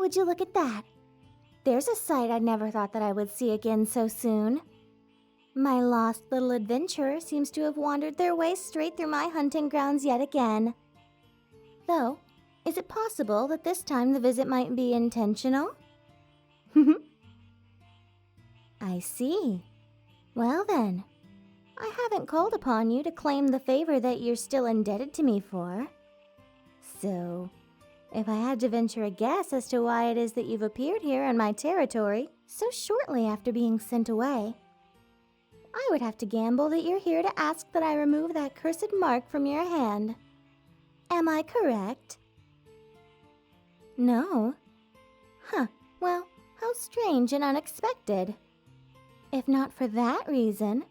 would you look at that? There's a sight I never thought that I would see again so soon. My lost little adventurer seems to have wandered their way straight through my hunting grounds yet again. Though, is it possible that this time the visit might be intentional? I see. Well then, I haven't called upon you to claim the favor that you're still indebted to me for. So, if I had to venture a guess as to why it is that you've appeared here in my territory so shortly after being sent away, I would have to gamble that you're here to ask that I remove that cursed mark from your hand. Am I correct? No? Huh, well, how strange and unexpected. If not for that reason,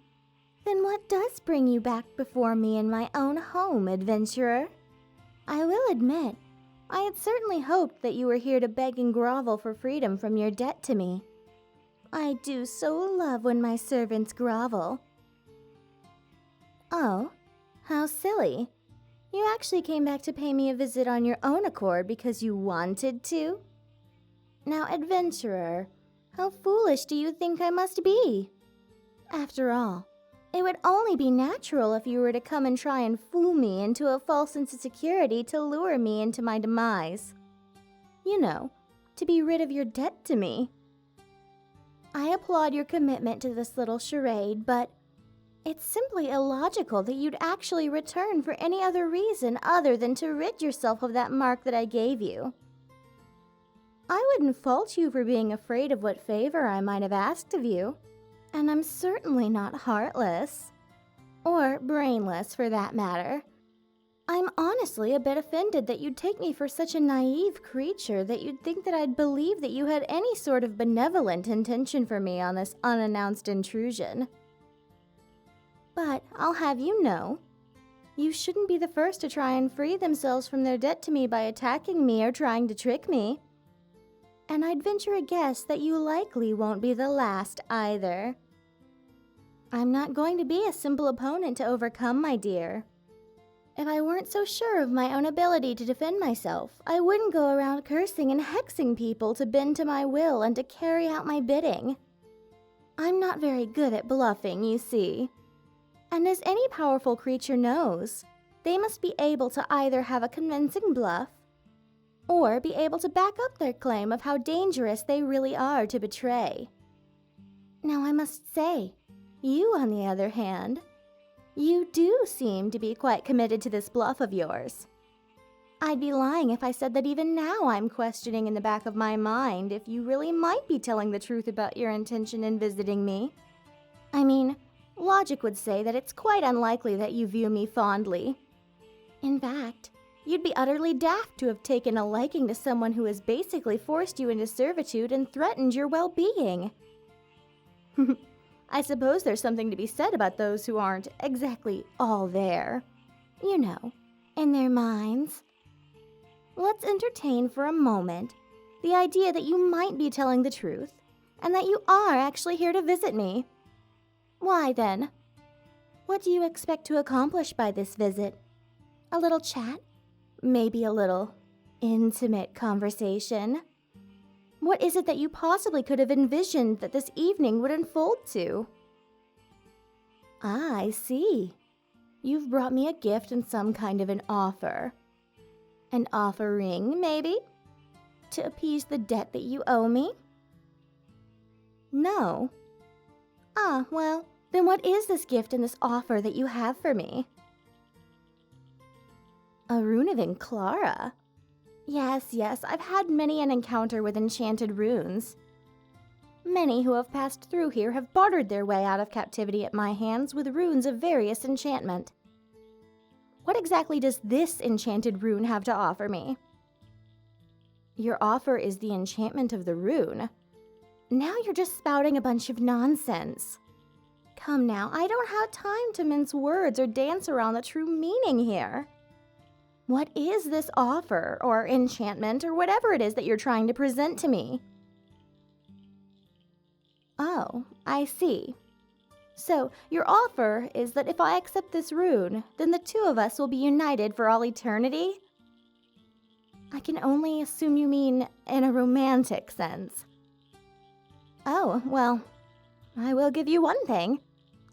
then what does bring you back before me in my own home, adventurer? I will admit, I had certainly hoped that you were here to beg and grovel for freedom from your debt to me. I do so love when my servants grovel. Oh, how silly. You actually came back to pay me a visit on your own accord because you wanted to? Now, adventurer, how foolish do you think I must be? After all, it would only be natural if you were to come and try and fool me into a false sense of security to lure me into my demise. You know, to be rid of your debt to me. I applaud your commitment to this little charade, but it's simply illogical that you'd actually return for any other reason other than to rid yourself of that mark that I gave you. I wouldn't fault you for being afraid of what favor I might have asked of you, and I'm certainly not heartless. Or brainless, for that matter. I'm honestly a bit offended that you'd take me for such a naive creature that you'd think that I'd believe that you had any sort of benevolent intention for me on this unannounced intrusion. But I'll have you know, you shouldn't be the first to try and free themselves from their debt to me by attacking me or trying to trick me. And I'd venture a guess that you likely won't be the last either. I'm not going to be a simple opponent to overcome, my dear. If I weren't so sure of my own ability to defend myself, I wouldn't go around cursing and hexing people to bend to my will and to carry out my bidding. I'm not very good at bluffing, you see. And as any powerful creature knows, they must be able to either have a convincing bluff, or be able to back up their claim of how dangerous they really are to betray. Now I must say, you on the other hand, you do seem to be quite committed to this bluff of yours. I'd be lying if I said that even now I'm questioning in the back of my mind if you really might be telling the truth about your intention in visiting me. I mean, logic would say that it's quite unlikely that you view me fondly. In fact, you'd be utterly daft to have taken a liking to someone who has basically forced you into servitude and threatened your well-being. I suppose there's something to be said about those who aren't exactly all there. You know, in their minds. Let's entertain for a moment the idea that you might be telling the truth, and that you are actually here to visit me. Why then? What do you expect to accomplish by this visit? A little chat? Maybe a little intimate conversation? What is it that you possibly could have envisioned that this evening would unfold to? Ah, I see. You've brought me a gift and some kind of an offer. An offering, maybe? To appease the debt that you owe me? No. Ah, well, then what is this gift and this offer that you have for me? A rune of Enclara? Yes, I've had many an encounter with enchanted runes. Many who have passed through here have bartered their way out of captivity at my hands with runes of various enchantment. What exactly does this enchanted rune have to offer me? Your offer is the enchantment of the rune. Now you're just spouting a bunch of nonsense. Come now, I don't have time to mince words or dance around the true meaning here. What is this offer, or enchantment, or whatever it is that you're trying to present to me? Oh, I see. So, your offer is that if I accept this rune, then the two of us will be united for all eternity? I can only assume you mean in a romantic sense. Oh, well, I will give you one thing.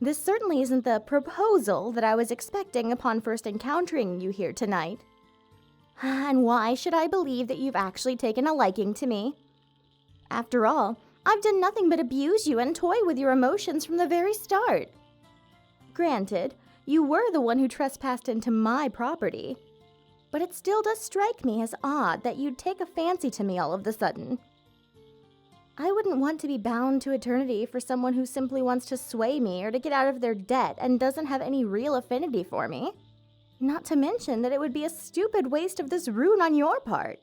This certainly isn't the proposal that I was expecting upon first encountering you here tonight. And why should I believe that you've actually taken a liking to me? After all, I've done nothing but abuse you and toy with your emotions from the very start. Granted, you were the one who trespassed into my property, but it still does strike me as odd that you'd take a fancy to me all of a sudden. I wouldn't want to be bound to eternity for someone who simply wants to sway me or to get out of their debt and doesn't have any real affinity for me. Not to mention that it would be a stupid waste of this rune on your part.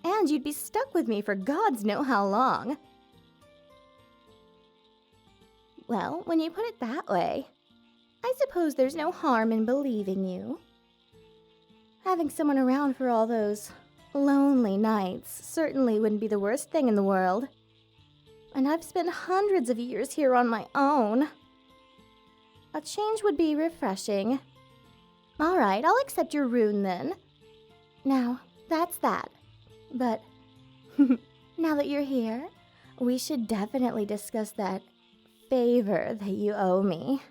And you'd be stuck with me for gods know how long. Well, when you put it that way, I suppose there's no harm in believing you. Having someone around for all those lonely nights certainly wouldn't be the worst thing in the world. And I've spent hundreds of years here on my own. A change would be refreshing. All right, I'll accept your rune then. Now, that's that. But now that you're here, we should definitely discuss that favor that you owe me.